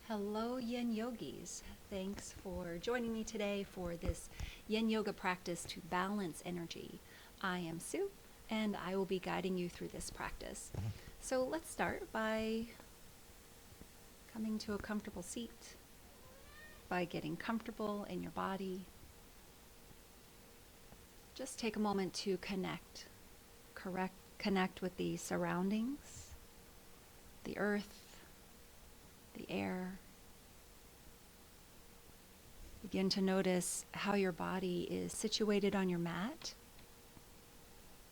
Hello, Yin Yogis. Thanks for joining me today for this Yin Yoga practice to balance energy. I am Sue, and I will be guiding you through this practice. So let's start by coming to a comfortable seat, by getting comfortable in your body. Just take a moment to connect with the surroundings, the earth, the air. Begin to notice how your body is situated on your mat,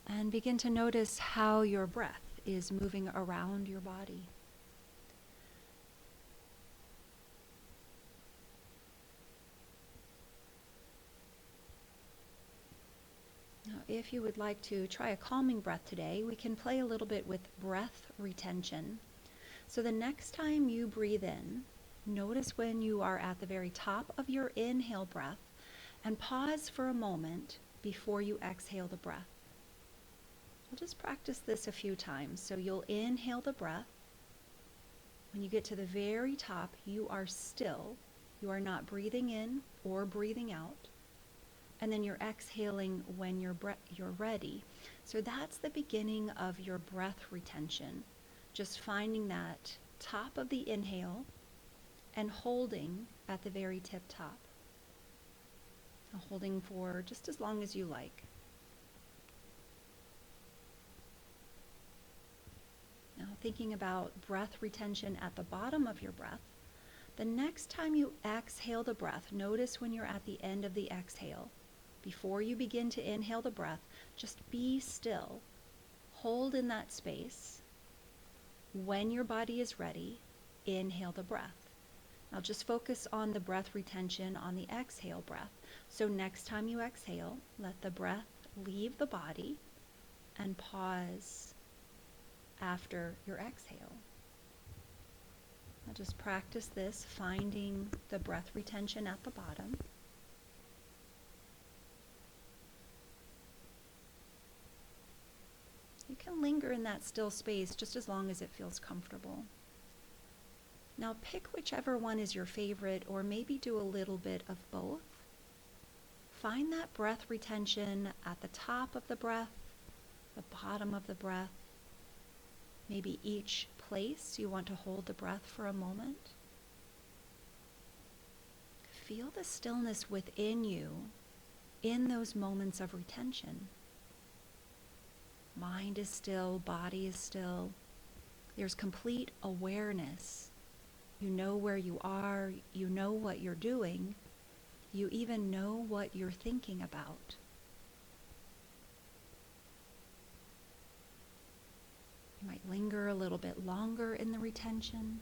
and begin to notice how your breath is moving around your body. Now, if you would like to try a calming breath today, we can play a little bit with breath retention. So the next time you breathe in, notice when you are at the very top of your inhale breath and pause for a moment before you exhale the breath. We'll just practice this a few times. So you'll inhale the breath. When you get to the very top, you are still. You are not breathing in or breathing out. And then you're exhaling when you're ready. So that's the beginning of your breath retention. Just finding that top of the inhale and holding at the very tip top. Holding for just as long as you like. Now, thinking about breath retention at the bottom of your breath, the next time you exhale the breath, notice when you're at the end of the exhale. Before you begin to inhale the breath, just be still. Hold in that space. When your body is ready, inhale the breath. Now just focus on the breath retention on the exhale breath. So next time you exhale, let the breath leave the body and pause after your exhale. Now just practice this, finding the breath retention at the bottom. You can linger in that still space just as long as it feels comfortable. Now pick whichever one is your favorite, or maybe do a little bit of both. Find that breath retention at the top of the breath, the bottom of the breath, maybe each place you want to hold the breath for a moment. Feel the stillness within you in those moments of retention. Mind is still, body is still. There's complete awareness. You know where you are, you know what you're doing, you even know what you're thinking about. You might linger a little bit longer in the retention.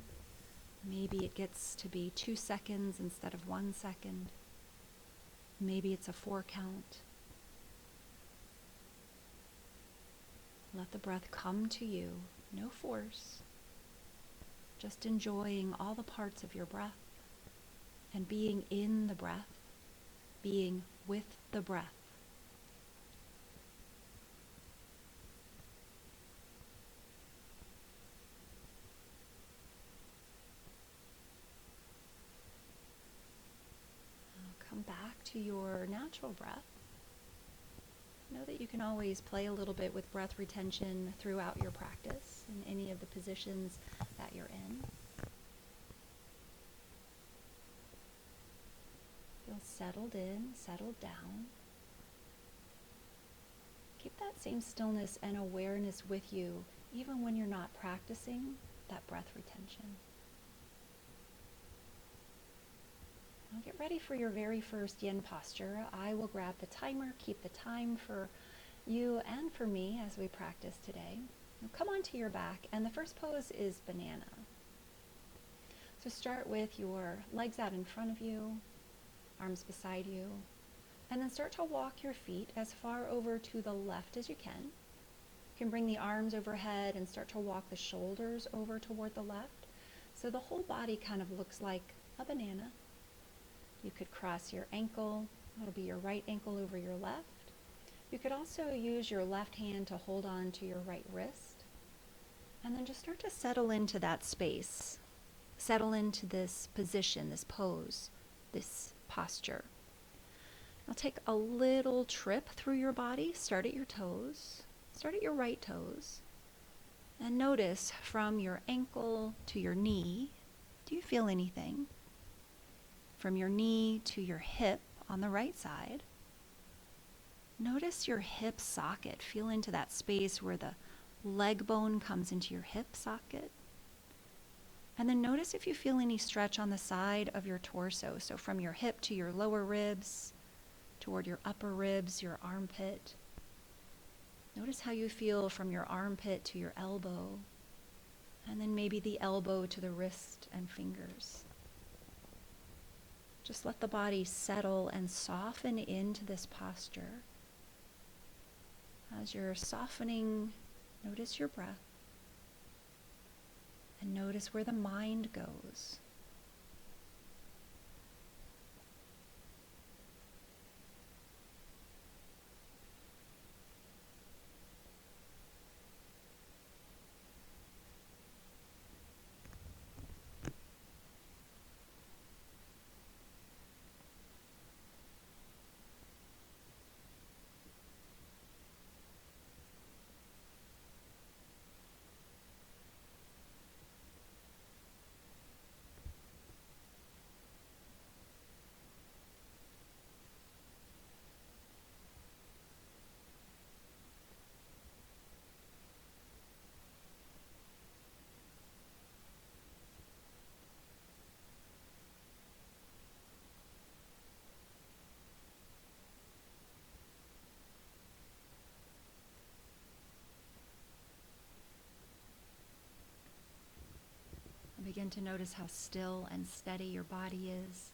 Maybe it gets to be 2 seconds instead of 1 second. Maybe it's a 4 count. Let the breath come to you, no force. Just enjoying all the parts of your breath and being in the breath, being with the breath. Now come back to your natural breath. Know that you can always play a little bit with breath retention throughout your practice in any of the positions that you're in. Feel settled in, settled down. Keep that same stillness and awareness with you even when you're not practicing that breath retention. Now get ready for your very first yin posture. I will grab the timer, keep the time for you and for me as we practice today. Now come onto your back, and the first pose is banana. So start with your legs out in front of you, arms beside you, and then start to walk your feet as far over to the left as you can. You can bring the arms overhead and start to walk the shoulders over toward the left. So the whole body kind of looks like a banana. You could cross your ankle. That'll be your right ankle over your left. You could also use your left hand to hold on to your right wrist. And then just start to settle into that space. Settle into this position, this pose, this posture. Now take a little trip through your body. Start at your toes. Start at your right toes. And notice from your ankle to your knee, do you feel anything? From your knee to your hip on the right side, notice your hip socket. Feel into that space where the leg bone comes into your hip socket. And then notice if you feel any stretch on the side of your torso. So from your hip to your lower ribs, toward your upper ribs, your armpit. Notice how you feel from your armpit to your elbow, and then maybe the elbow to the wrist and fingers. Just let the body settle and soften into this posture. As you're softening, notice your breath, and notice where the mind goes. Begin to notice how still and steady your body is,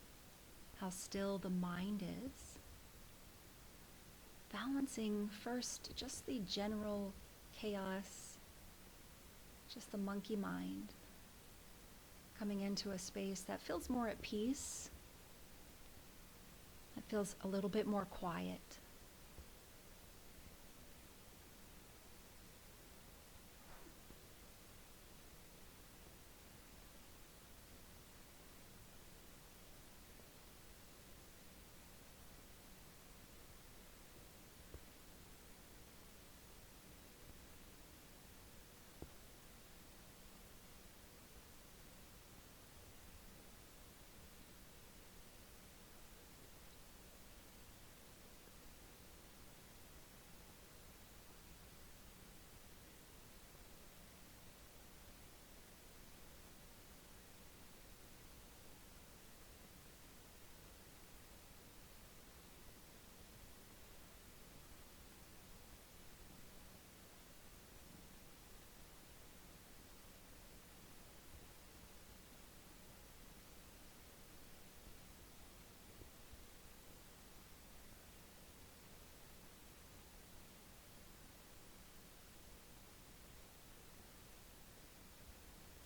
how still the mind is. Balancing first just the general chaos, just the monkey mind, coming into a space that feels more at peace, that feels a little bit more quiet.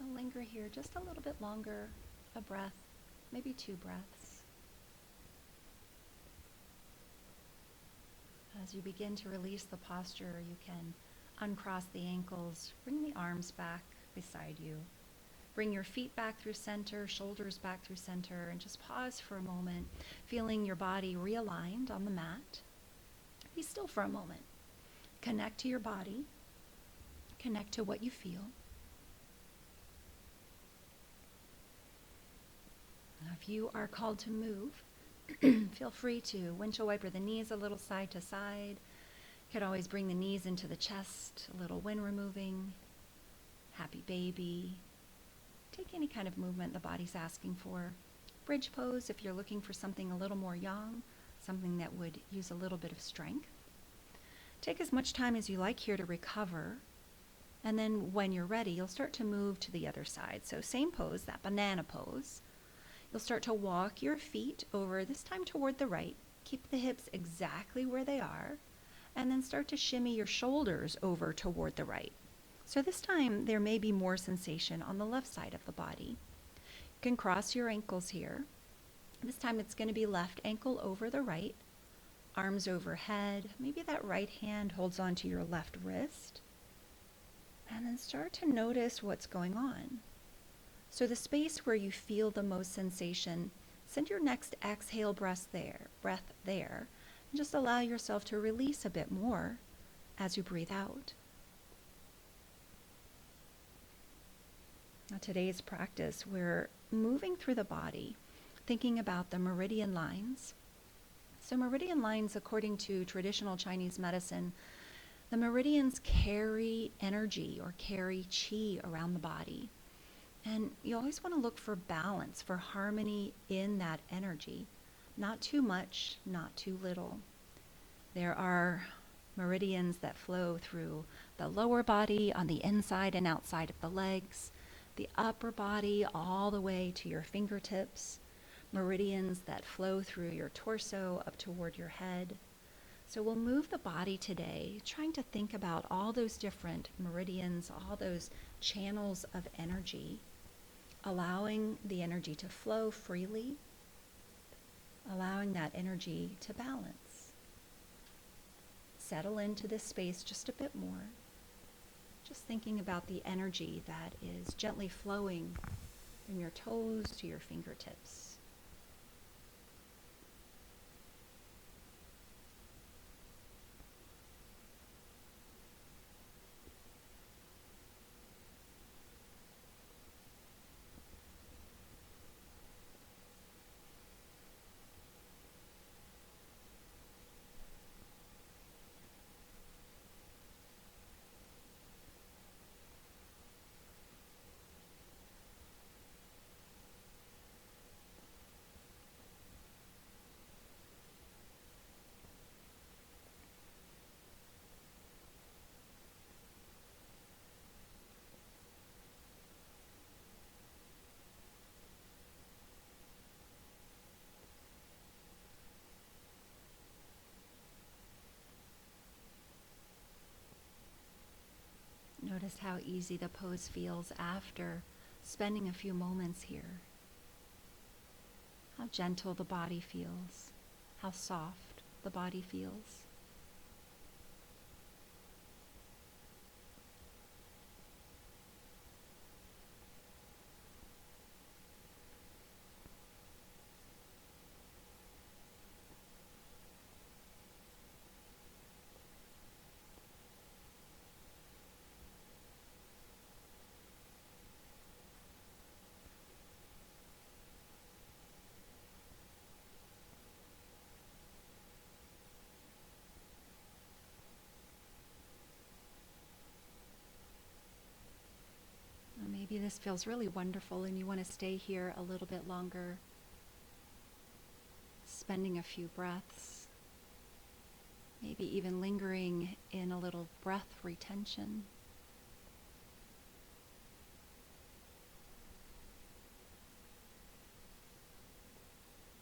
I'll linger here just a little bit longer, a breath, maybe 2 breaths. As you begin to release the posture, you can uncross the ankles, bring the arms back beside you. Bring your feet back through center, shoulders back through center, and just pause for a moment, feeling your body realigned on the mat. Be still for a moment. Connect to your body. Connect to what you feel. If you are called to move, feel free to windshield wiper the knees a little side to side. You could always bring the knees into the chest, a little wind removing, happy baby. Take any kind of movement the body's asking for. Bridge pose if you're looking for something a little more yang, something that would use a little bit of strength. Take as much time as you like here to recover, and then when you're ready, you'll start to move to the other side. So same pose, that banana pose. You'll start to walk your feet over, this time toward the right. Keep the hips exactly where they are, and then start to shimmy your shoulders over toward the right. So this time there may be more sensation on the left side of the body. You can cross your ankles here. This time it's going to be left ankle over the right, arms overhead. Maybe that right hand holds onto your left wrist. And then start to notice what's going on. So the space where you feel the most sensation, send your next exhale breath there, and just allow yourself to release a bit more as you breathe out. Now today's practice, we're moving through the body, thinking about the meridian lines. So meridian lines, according to traditional Chinese medicine, the meridians carry energy or carry qi around the body. And you always want to look for balance, for harmony in that energy. Not too much, not too little. There are meridians that flow through the lower body on the inside and outside of the legs, the upper body all the way to your fingertips, meridians that flow through your torso up toward your head. So we'll move the body today, trying to think about all those different meridians, all those channels of energy, allowing the energy to flow freely, allowing that energy to balance. Settle into this space just a bit more. Just thinking about the energy that is gently flowing from your toes to your fingertips. Notice how easy the pose feels after spending a few moments here. How gentle the body feels, how soft the body feels. Maybe this feels really wonderful and you want to stay here a little bit longer, spending a few breaths, maybe even lingering in a little breath retention.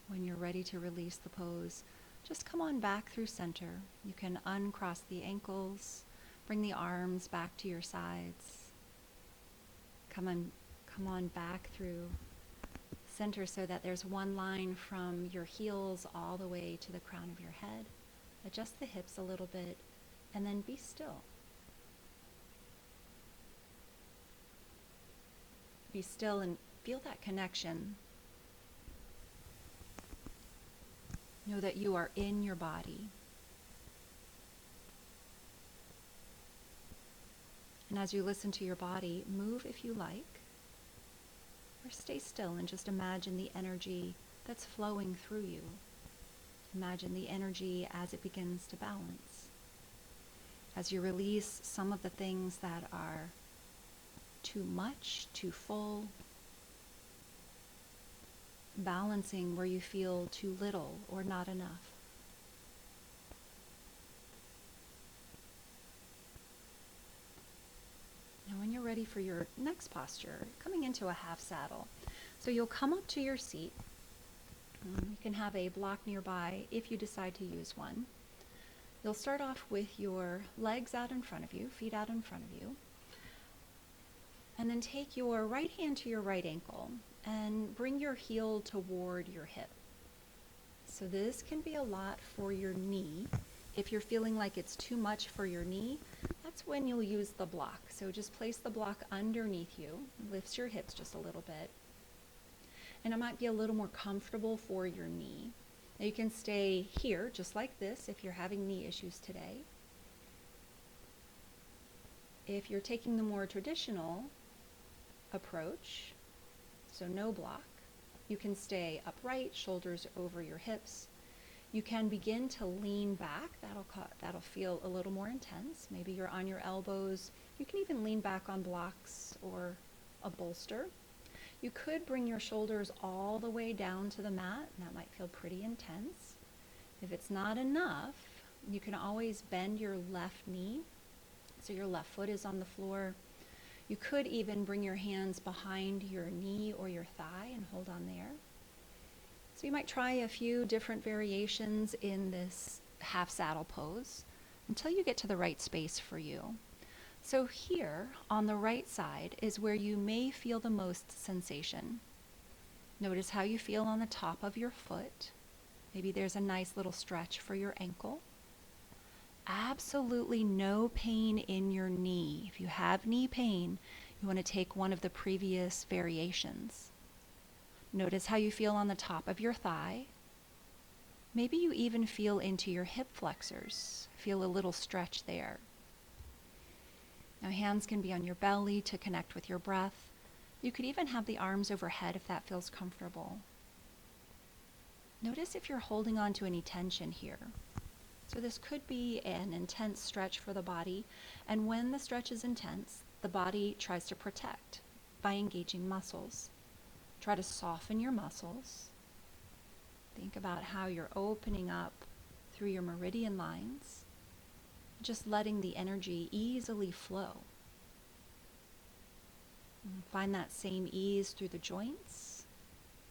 When you're ready to release the pose, just come on back through center. You can uncross the ankles, bring the arms back to your sides. Come on back through center so that there's one line from your heels all the way to the crown of your head. Adjust the hips a little bit and then be still. Be still and feel that connection. Know that you are in your body. And as you listen to your body, move if you like, or stay still and just imagine the energy that's flowing through you. Imagine the energy as it begins to balance. As you release some of the things that are too much, too full, balancing where you feel too little or not enough. Now when you're ready for your next posture, coming into a half saddle. So you'll come up to your seat. You can have a block nearby if you decide to use one. You'll start off with your legs out in front of you, feet out in front of you. And then take your right hand to your right ankle and bring your heel toward your hip. So this can be a lot for your knee. If you're feeling like it's too much for your knee, that's that's when you'll use the block. So just place the block underneath you, lifts your hips just a little bit, and it might be a little more comfortable for your knee. Now you can stay here just like this if you're having knee issues today. If you're taking the more traditional approach, so no block, you can stay upright, shoulders over your hips. You can begin to lean back. That'll feel a little more intense. Maybe you're on your elbows. You can even lean back on blocks or a bolster. You could bring your shoulders all the way down to the mat, and that might feel pretty intense. If it's not enough, you can always bend your left knee so your left foot is on the floor. You could even bring your hands behind your knee or your thigh and hold on there. So you might try a few different variations in this half saddle pose until you get to the right space for you. So here on the right side is where you may feel the most sensation. Notice how you feel on the top of your foot. Maybe there's a nice little stretch for your ankle. Absolutely no pain in your knee. If you have knee pain, you want to take one of the previous variations. Notice how you feel on the top of your thigh. Maybe you even feel into your hip flexors. Feel a little stretch there. Now hands can be on your belly to connect with your breath. You could even have the arms overhead if that feels comfortable. Notice if you're holding on to any tension here. So this could be an intense stretch for the body, and when the stretch is intense, the body tries to protect by engaging muscles. Try to soften your muscles. Think about how you're opening up through your meridian lines, just letting the energy easily flow. And find that same ease through the joints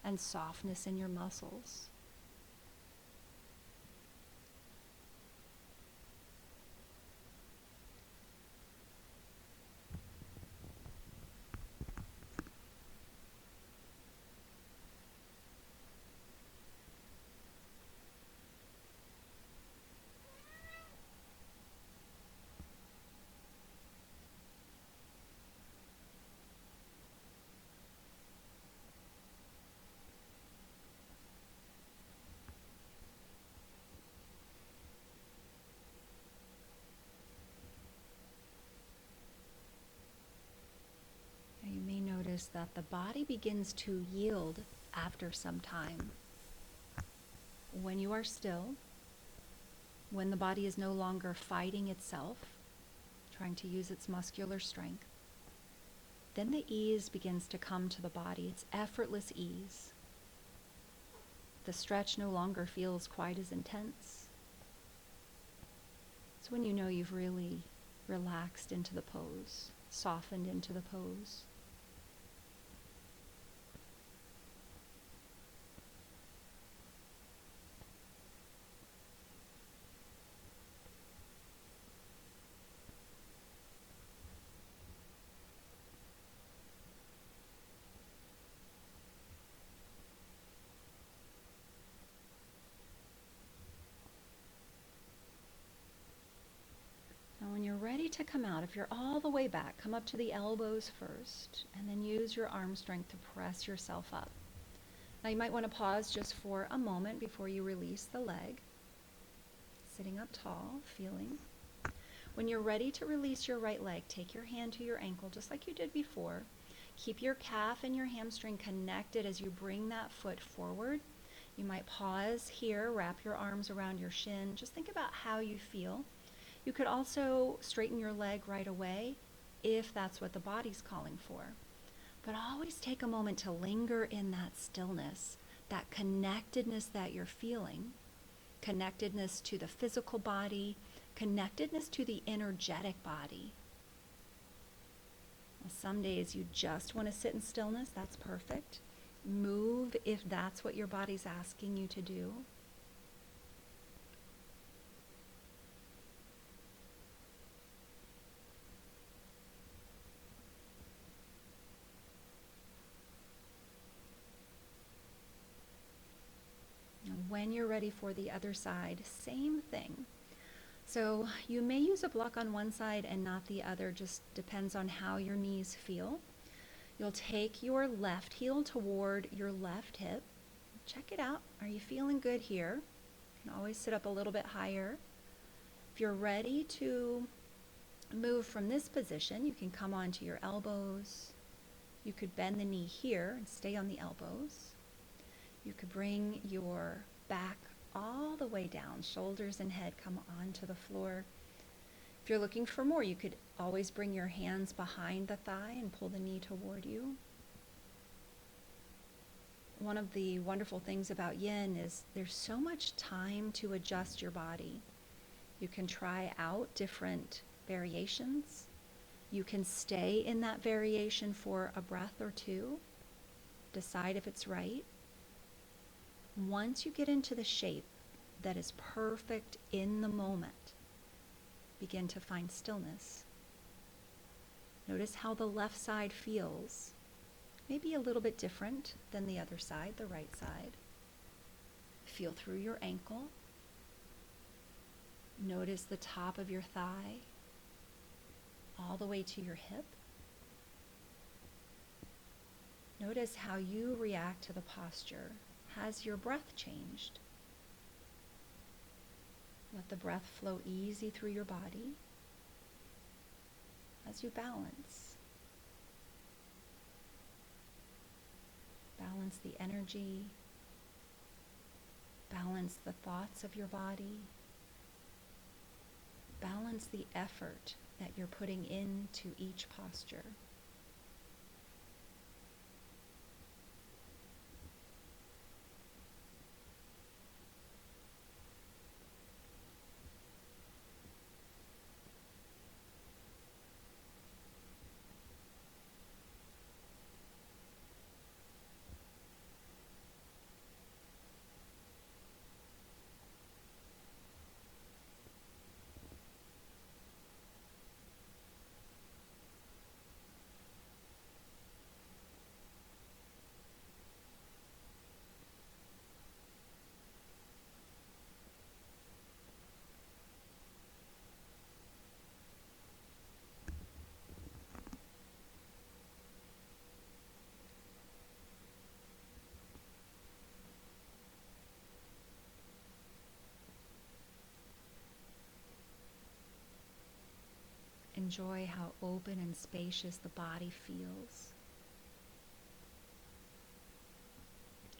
and softness in your muscles. You may notice that the body begins to yield after some time. When you are still, when the body is no longer fighting itself, trying to use its muscular strength, then the ease begins to come to the body. It's effortless ease. The stretch no longer feels quite as intense. It's when you know you've really relaxed into the pose, softened into the pose. Now when you're ready to come out, if you're all the way back, come up to the elbows first, and then use your arm strength to press yourself up. Now you might want to pause just for a moment before you release the leg. Sitting up tall, feeling. When you're ready to release your right leg, take your hand to your ankle just like you did before. Keep your calf and your hamstring connected as you bring that foot forward. You might pause here, wrap your arms around your shin. Just think about how you feel. You could also straighten your leg right away if that's what the body's calling for. But always take a moment to linger in that stillness, that connectedness that you're feeling, connectedness to the physical body, connectedness to the energetic body. Well, some days you just want to sit in stillness, that's perfect. Move if that's what your body's asking you to do. When you're ready for the other side, same thing. So you may use a block on one side and not the other, just depends on how your knees feel. You'll take your left heel toward your left hip. Check it out. Are you feeling good here? You can always sit up a little bit higher. If you're ready to move from this position, you can come onto your elbows. You could bend the knee here and stay on the elbows. You could bring your back all the way down, shoulders and head come onto the floor. If you're looking for more, you could always bring your hands behind the thigh and pull the knee toward you. One of the wonderful things about Yin is there's so much time to adjust your body. You can try out different variations. You can stay in that variation for a breath or two, decide if it's right. Once you get into the shape that is perfect in the moment, begin to find stillness. Notice how the left side feels, maybe a little bit different than the other side, the right side. Feel through your ankle. Notice the top of your thigh, all the way to your hip. Notice how you react to the posture. Has your breath changed? Let the breath flow easy through your body as you balance. Balance the energy. Balance the thoughts of your body. Balance the effort that you're putting into each posture. Enjoy how open and spacious the body feels.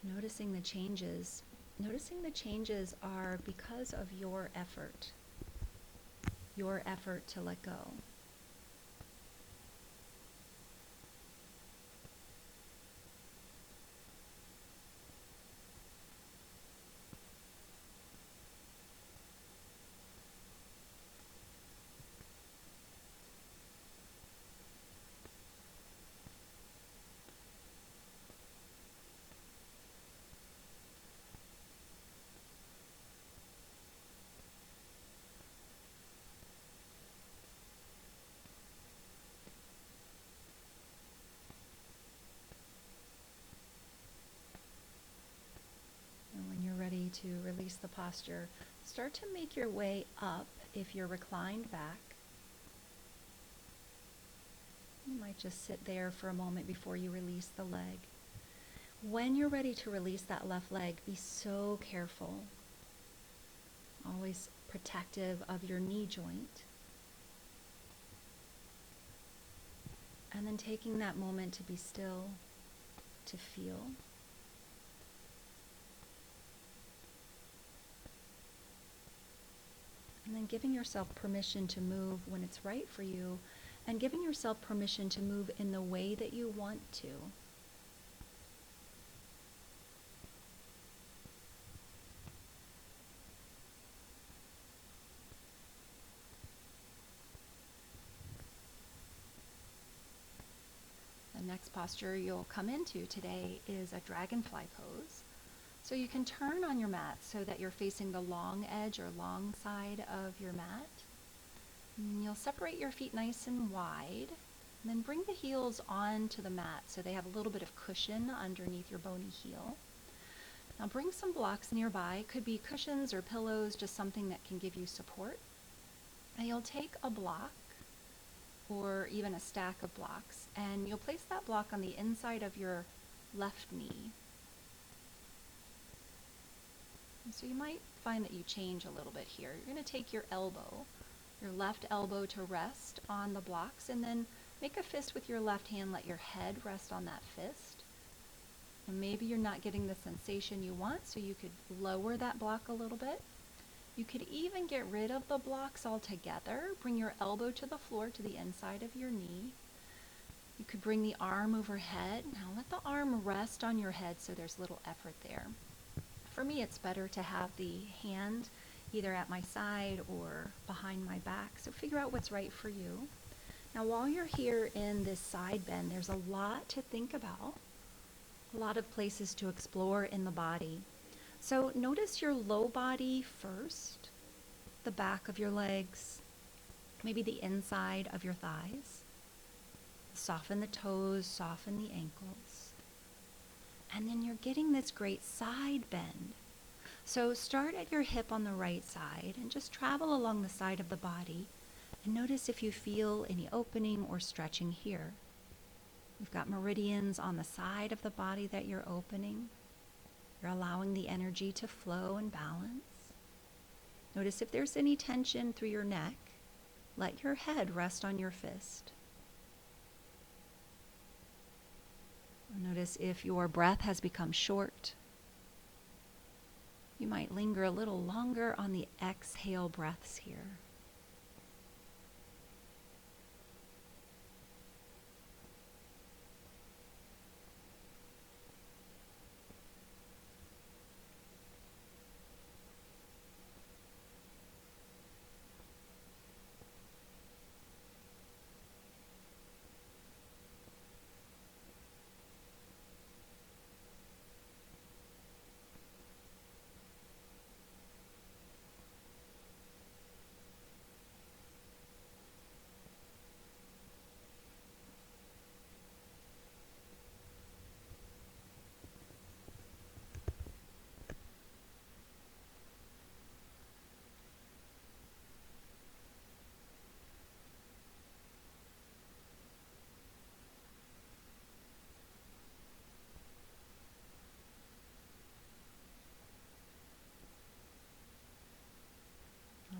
Noticing the changes. Noticing the changes are because of your effort to let go. And when you're ready to release the posture, start to make your way up if you're reclined back. You might just sit there for a moment before you release the leg. When you're ready to release that left leg, be so careful. Always protective of your knee joint. And then taking that moment to be still, to feel. And then giving yourself permission to move when it's right for you, and giving yourself permission to move in the way that you want to. The next posture you'll come into today is a dragonfly pose. So you can turn on your mat so that you're facing the long edge or long side of your mat. And you'll separate your feet nice and wide, and then bring the heels onto the mat so they have a little bit of cushion underneath your bony heel. Now bring some blocks nearby. It could be cushions or pillows, just something that can give you support. Now you'll take a block or even a stack of blocks, and you'll place that block on the inside of your left knee. And so you might find that you change a little bit here. You're going to take your elbow, your left elbow, to rest on the blocks, and then make a fist with your left hand. Let your head rest on that fist. And maybe you're not getting the sensation you want, so you could lower that block a little bit. You could even get rid of the blocks altogether. Bring your elbow to the floor, to the inside of your knee. You could bring the arm overhead. Now let the arm rest on your head so there's little effort there. For me, it's better to have the hand either at my side or behind my back, so figure out what's right for you. Now while you're here in this side bend, there's a lot to think about, a lot of places to explore in the body. So notice your low body first, the back of your legs, maybe the inside of your thighs. Soften the toes, soften the ankles. And then you're getting this great side bend. So start at your hip on the right side and just travel along the side of the body and notice if you feel any opening or stretching here. You've got meridians on the side of the body that you're opening. You're allowing the energy to flow and balance. Notice if there's any tension through your neck. Let your head rest on your fist. Notice if your breath has become short. You might linger a little longer on the exhale breaths here.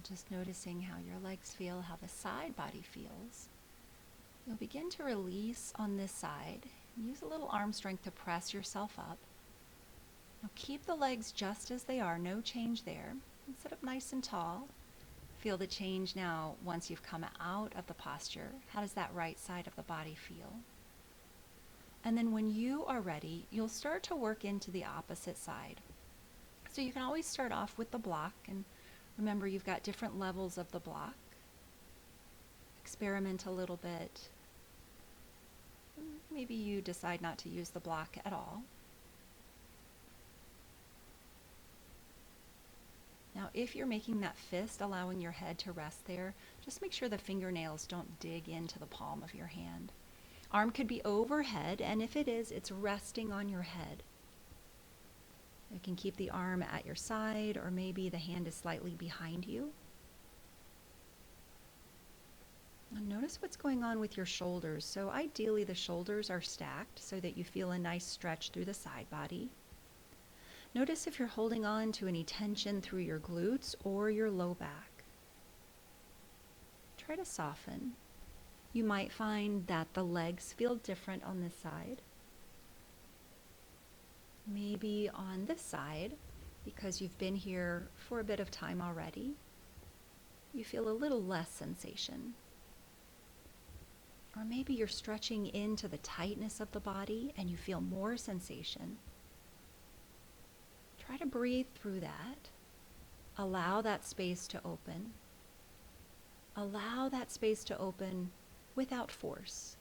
Just noticing how your legs feel, how the side body feels. You'll begin to release on this side. Use a little arm strength to press yourself up. Now keep the legs just as they are, no change there. And sit up nice and tall. Feel the change now once you've come out of the posture. How does that right side of the body feel? And then when you are ready, you'll start to work into the opposite side. So you can always start off with the block, and remember, you've got different levels of the block. Experiment a little bit. Maybe you decide not to use the block at all. Now, if you're making that fist, allowing your head to rest there, just make sure the fingernails don't dig into the palm of your hand. Arm could be overhead, and if it is, it's resting on your head. You can keep the arm at your side, or maybe the hand is slightly behind you. And notice what's going on with your shoulders. So ideally the shoulders are stacked so that you feel a nice stretch through the side body. Notice if you're holding on to any tension through your glutes or your low back. Try to soften. You might find that the legs feel different on this side. Maybe on this side, because you've been here for a bit of time already, you feel a little less sensation. Or maybe you're stretching into the tightness of the body and you feel more sensation. Try to breathe through that. Allow that space to open. Allow that space to open without force.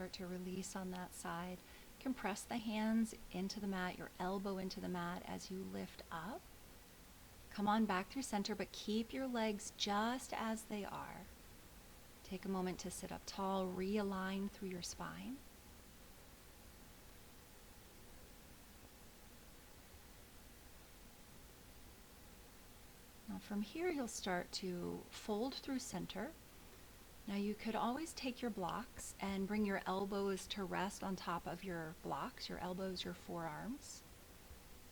start to release on that side. You can press the hands into the mat, your elbow into the mat as you lift up. Come on back through center, but keep your legs just as they are. Take a moment to sit up tall, realign through your spine. Now from here, you'll start to fold through center. Now you could always take your blocks and bring your elbows to rest on top of your blocks, your elbows, your forearms.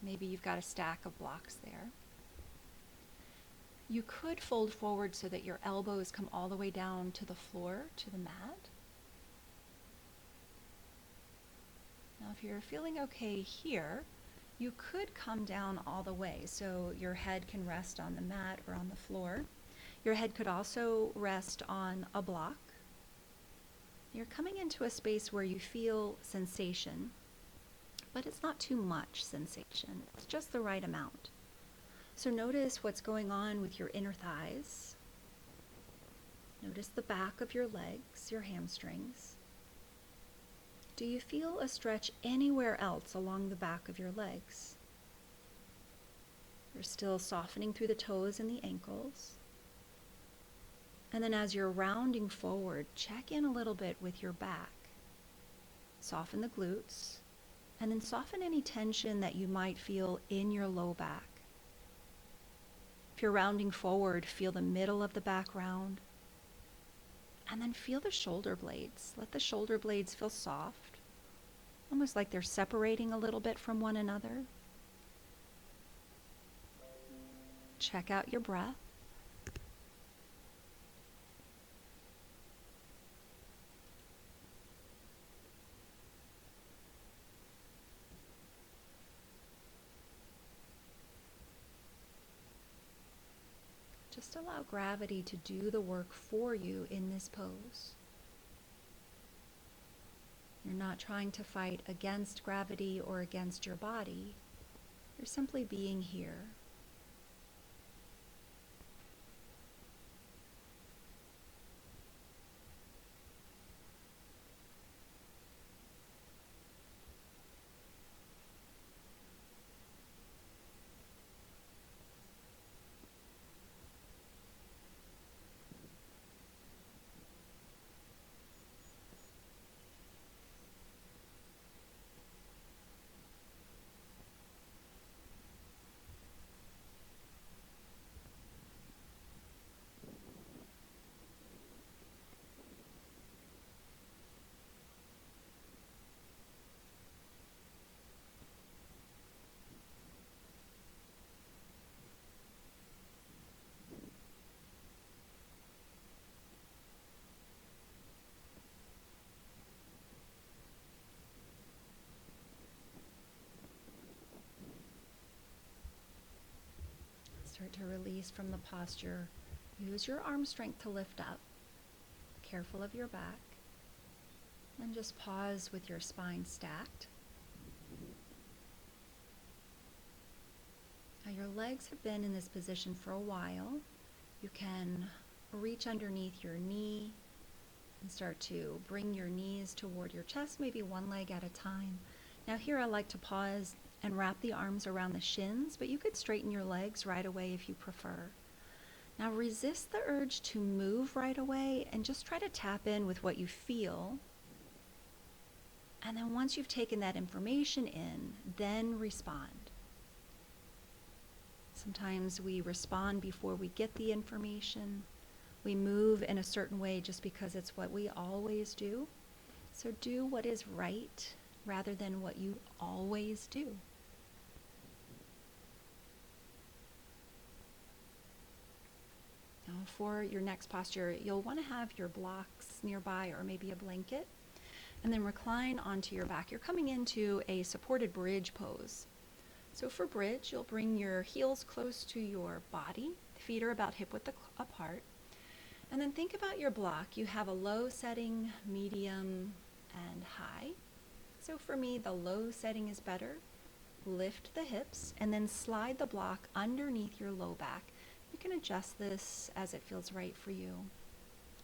Maybe you've got a stack of blocks there. You could fold forward so that your elbows come all the way down to the floor, to the mat. Now if you're feeling okay here, you could come down all the way so your head can rest on the mat or on the floor. Your head could also rest on a block. You're coming into a space where you feel sensation, but it's not too much sensation. It's just the right amount. So notice what's going on with your inner thighs. Notice the back of your legs, your hamstrings. Do you feel a stretch anywhere else along the back of your legs? You're still softening through the toes and the ankles. And then as you're rounding forward, check in a little bit with your back. Soften the glutes, and then soften any tension that you might feel in your low back. If you're rounding forward, feel the middle of the back round. And then feel the shoulder blades. Let the shoulder blades feel soft, almost like they're separating a little bit from one another. Check out your breath. Just allow gravity to do the work for you in this pose. You're not trying to fight against gravity or against your body. You're simply being here. Start to release from the posture. Use your arm strength to lift up. Careful of your back. And just pause with your spine stacked. Now your legs have been in this position for a while. You can reach underneath your knee and start to bring your knees toward your chest, maybe one leg at a time. Now here I like to pause and wrap the arms around the shins, but you could straighten your legs right away if you prefer. Now resist the urge to move right away and just try to tap in with what you feel. And then once you've taken that information in, then respond. Sometimes we respond before we get the information. We move in a certain way just because it's what we always do. So do what is right rather than what you always do. Now for your next posture, you'll want to have your blocks nearby or maybe a blanket, and then recline onto your back. You're coming into a supported bridge pose. So for bridge, you'll bring your heels close to your body. Feet are about hip width apart. And then think about your block. You have a low setting, medium, and high. So for me, the low setting is better. Lift the hips and then slide the block underneath your low back. You can adjust this as it feels right for you.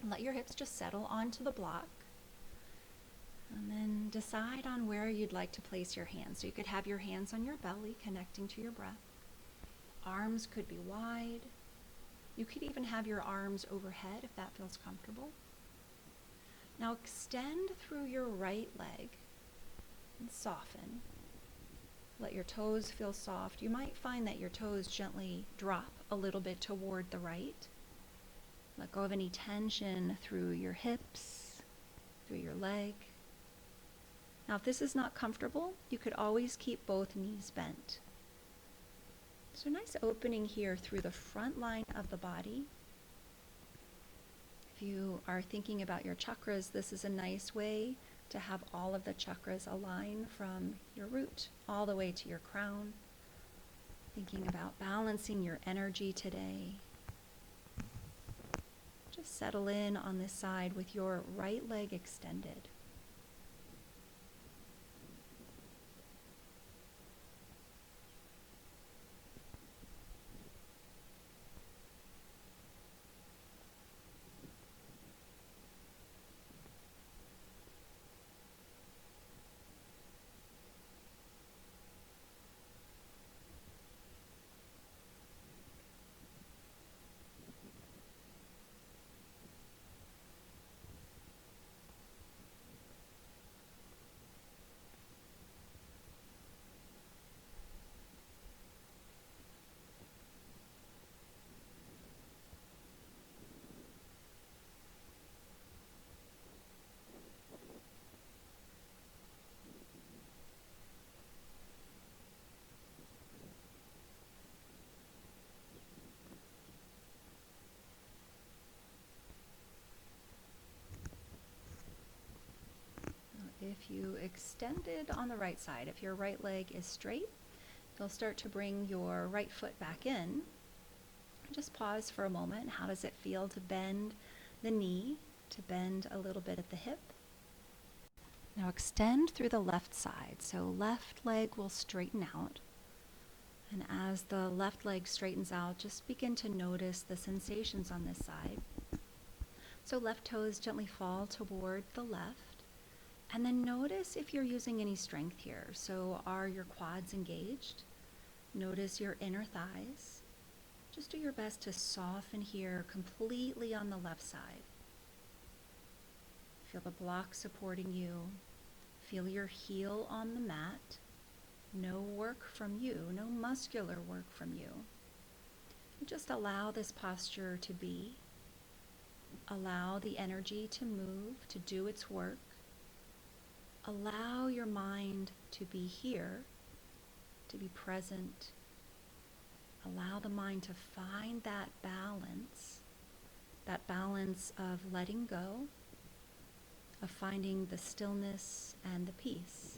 Let your hips just settle onto the block. And then decide on where you'd like to place your hands. So you could have your hands on your belly, connecting to your breath. Arms could be wide. You could even have your arms overhead if that feels comfortable. Now extend through your right leg and soften. Let your toes feel soft. You might find that your toes gently drop a little bit toward the right. Let go of any tension through your hips, through your leg. Now, if this is not comfortable, you could always keep both knees bent. So nice opening here through the front line of the body. If you are thinking about your chakras, this is a nice way to have all of the chakras align from your root all the way to your crown. Thinking about balancing your energy today. Just settle in on this side with your right leg extended. If you extended on the right side, if your right leg is straight, you'll start to bring your right foot back in. Just pause for a moment. How does it feel to bend the knee, to bend a little bit at the hip? Now extend through the left side. So left leg will straighten out. And as the left leg straightens out, just begin to notice the sensations on this side. So left toes gently fall toward the left. And then notice if you're using any strength here. So are your quads engaged? Notice your inner thighs. Just do your best to soften here completely on the left side. Feel the block supporting you. Feel your heel on the mat. No work from you, no muscular work from you. Just allow this posture to be. Allow the energy to move, to do its work. Allow your mind to be here, to be present. Allow the mind to find that balance of letting go, of finding the stillness and the peace.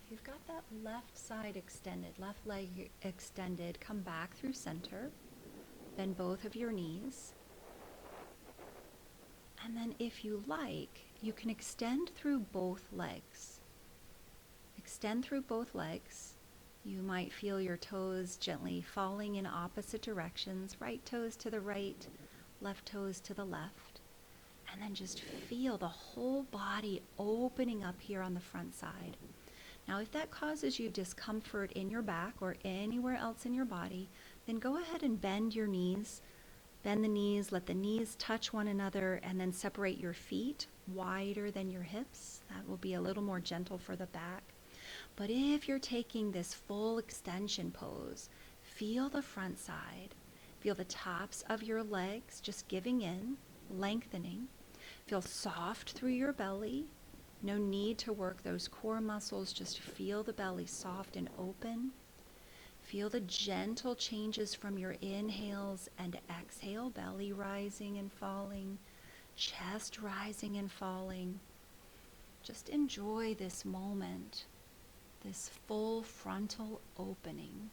If you've got that left side extended, left leg extended, come back through center. Bend both of your knees. And then if you like, you can extend through both legs. Extend through both legs. You might feel your toes gently falling in opposite directions, right toes to the right, left toes to the left. And then just feel the whole body opening up here on the front side. Now, if that causes you discomfort in your back or anywhere else in your body, then go ahead and bend your knees Bend the knees, let the knees touch one another, and then separate your feet wider than your hips. That will be a little more gentle for the back. But if you're taking this full extension pose, feel the front side. Feel the tops of your legs just giving in, lengthening. Feel soft through your belly. No need to work those core muscles. Just feel the belly soft and open. Feel the gentle changes from your inhales and exhale, belly rising and falling, chest rising and falling. Just enjoy this moment, this full frontal opening.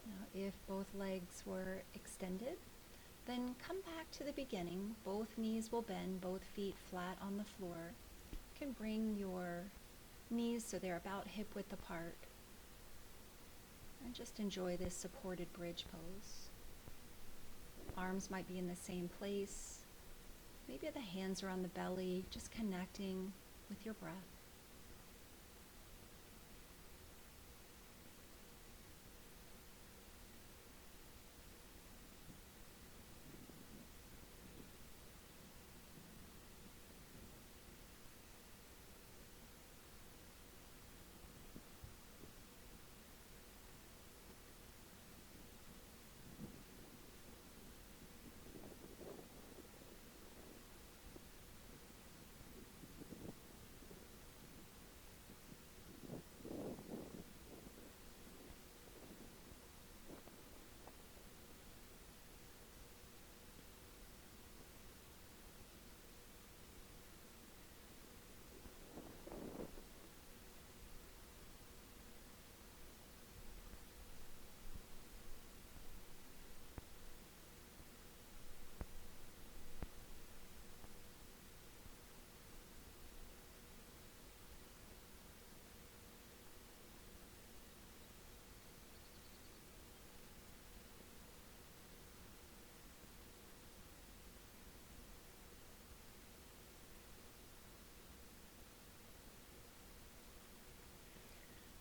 Now, if both legs were extended, then come back to the beginning. Both knees will bend, both feet flat on the floor. You can bring your knees so they're about hip width apart. And just enjoy this supported bridge pose. Arms might be in the same place. Maybe the hands are on the belly, just connecting with your breath.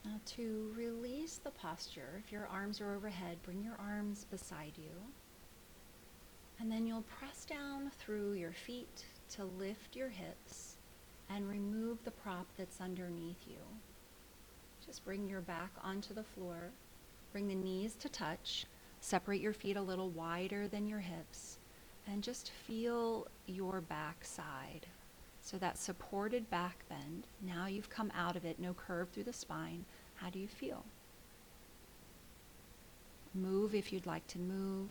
Now to release the posture, if your arms are overhead, bring your arms beside you. And then you'll press down through your feet to lift your hips and remove the prop that's underneath you. Just bring your back onto the floor. Bring the knees to touch. Separate your feet a little wider than your hips. And just feel your back side. So that supported back bend. Now you've come out of it, no curve through the spine. How do you feel? Move if you'd like to move.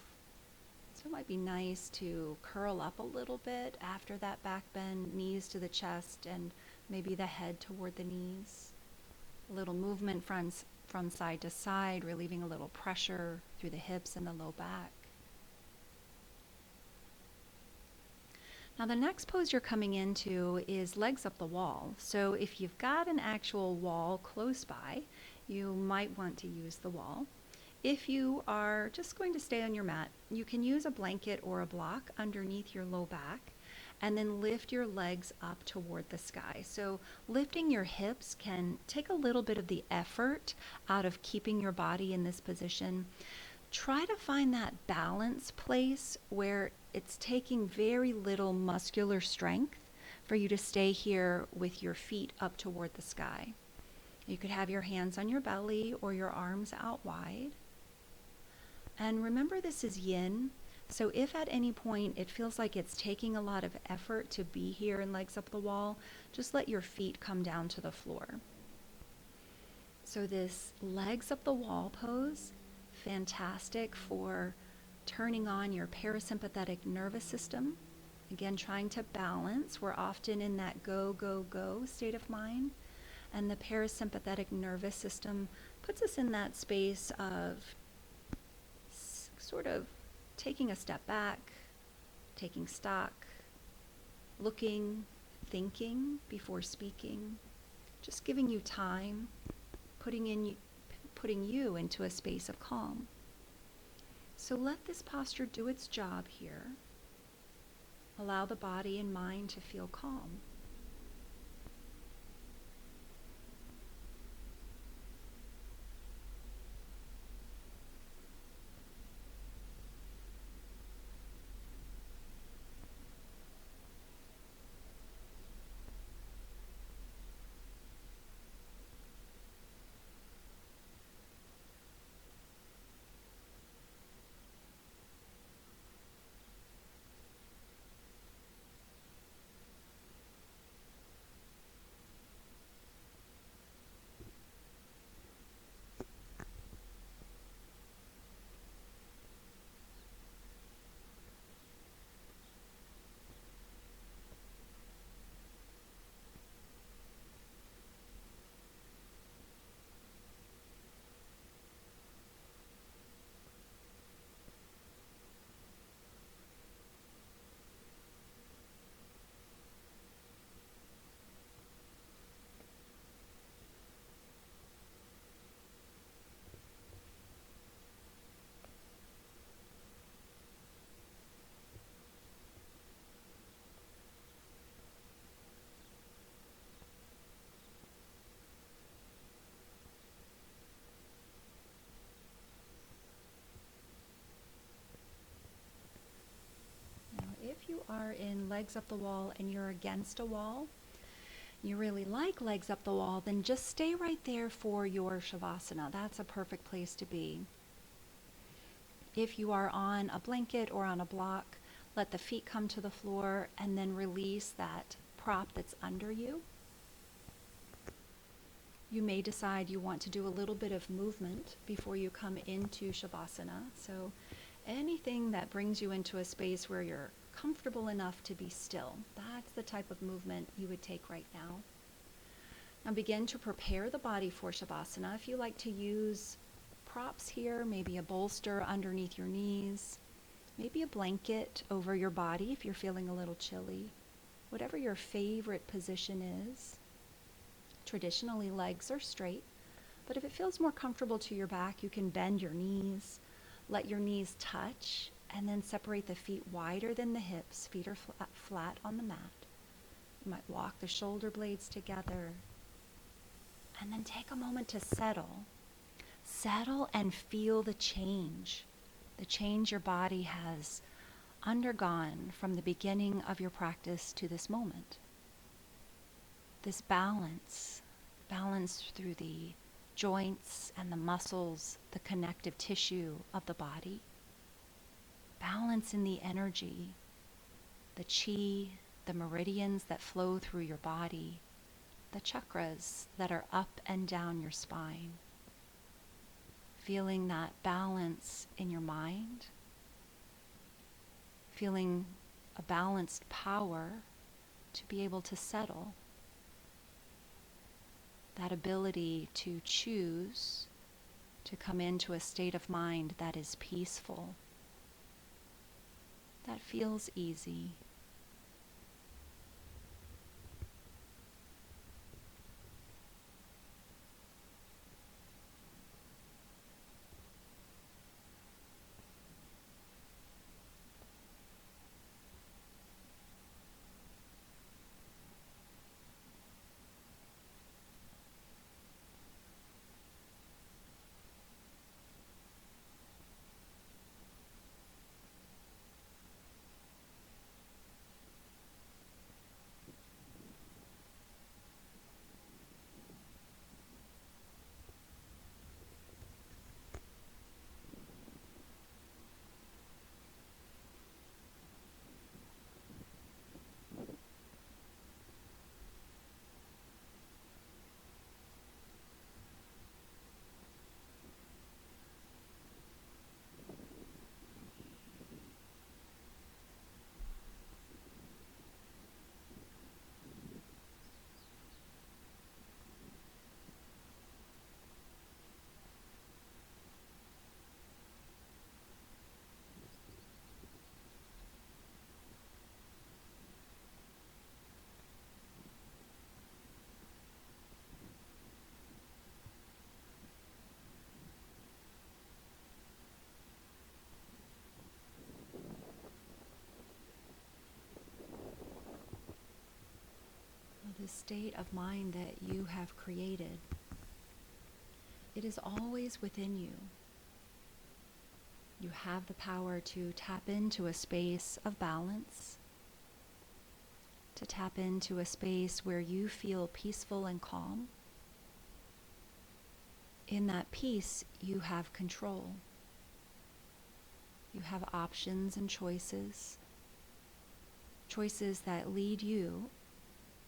So it might be nice to curl up a little bit after that back bend, knees to the chest and maybe the head toward the knees. A little movement from side to side, relieving a little pressure through the hips and the low back. Now the next pose you're coming into is legs up the wall. So if you've got an actual wall close by, you might want to use the wall. If you are just going to stay on your mat, you can use a blanket or a block underneath your low back and then lift your legs up toward the sky. So lifting your hips can take a little bit of the effort out of keeping your body in this position. Try to find that balance place where it's taking very little muscular strength for you to stay here with your feet up toward the sky. You could have your hands on your belly or your arms out wide. And remember, this is yin, so if at any point it feels like it's taking a lot of effort to be here in legs up the wall, just let your feet come down to the floor. So this legs up the wall pose, fantastic for turning on your parasympathetic nervous system, Again, trying to balance. We're often in that go, go, go state of mind. And the parasympathetic nervous system puts us in that space of sort of taking a step back, taking stock, looking, thinking before speaking, just giving you time, putting you into a space of calm. So let this posture do its job here. Allow the body and mind to feel calm. If you are in legs up the wall and you're against a wall, you really like legs up the wall, then just stay right there for your Shavasana. That's a perfect place to be. If you are on a blanket or on a block, let the feet come to the floor and then release that prop that's under you. You may decide you want to do a little bit of movement before you come into Shavasana. So anything that brings you into a space where you're comfortable enough to be still, that's the type of movement you would take right now. Now begin to prepare the body for Shavasana. If you like to use props here, maybe a bolster underneath your knees, maybe a blanket over your body if you're feeling a little chilly, whatever your favorite position is. Traditionally, legs are straight, but if it feels more comfortable to your back, you can bend your knees, let your knees touch, and then separate the feet wider than the hips. Feet are flat on the mat. You might walk the shoulder blades together, and then take a moment to settle. Settle and feel the change your body has undergone from the beginning of your practice to this moment. This balance through the joints and the muscles, the connective tissue of the body. Balance in the energy, the chi, the meridians that flow through your body, the chakras that are up and down your spine. Feeling that balance in your mind, feeling a balanced power to be able to settle. That ability to choose to come into a state of mind that is peaceful, that feels easy. state of mind that you have created. It is always within you. You have the power to tap into a space of balance, to tap into a space where you feel peaceful and calm. In that peace, you have control. You have options and choices that lead you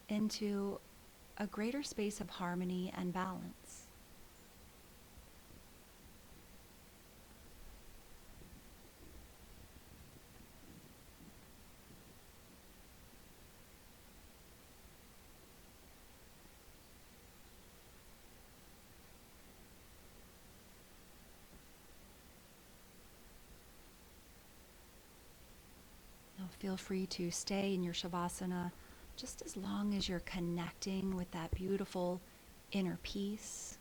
into a greater space of harmony and balance. Now feel free to stay in your Shavasana just as long as you're connecting with that beautiful inner peace,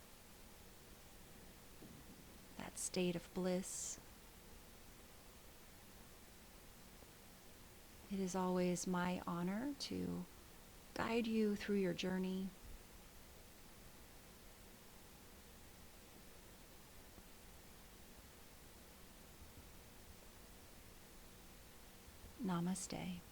that state of bliss. It is always my honor to guide you through your journey. Namaste.